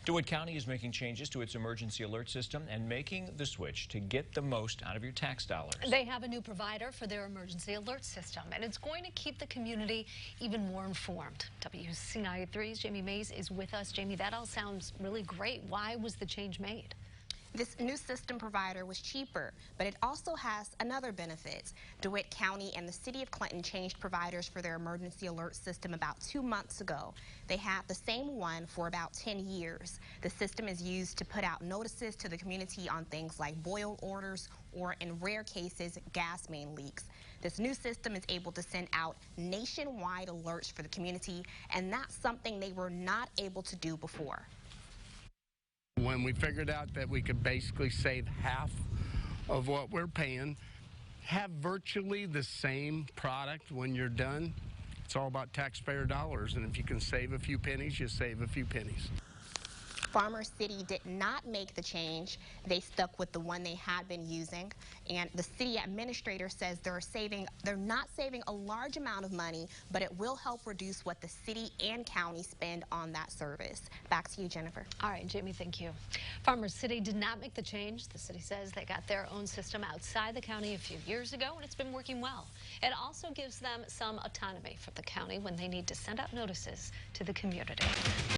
DeWitt County is making changes to its emergency alert system and making the switch to get the most out of your tax dollars. They have a new provider for their emergency alert system, and it's going to keep the community even more informed. WCIA 3's Jamie Mays is with us. Jamie, that all sounds really great. Why was the change made? This new system provider was cheaper, but it also has another benefit. DeWitt County and the city of Clinton changed providers for their emergency alert system about 2 months ago. They had the same one for about 10 years. The system is used to put out notices to the community on things like boil orders or, in rare cases, gas main leaks. This new system is able to send out nationwide alerts for the community, and that's something they were not able to do before. When we figured out that we could basically save half of what we're paying, have virtually the same product when you're done, it's all about taxpayer dollars, and if you can save a few pennies, you save a few pennies. Farmer City did not make the change. They stuck with the one they had been using, and the city administrator says they're not saving a large amount of money, but it will help reduce what the city and county spend on that service. Back to you, Jennifer. All right, Jamie, thank you. Farmer City did not make the change. The city says they got their own system outside the county a few years ago, and it's been working well. It also gives them some autonomy from the county when they need to send out notices to the community.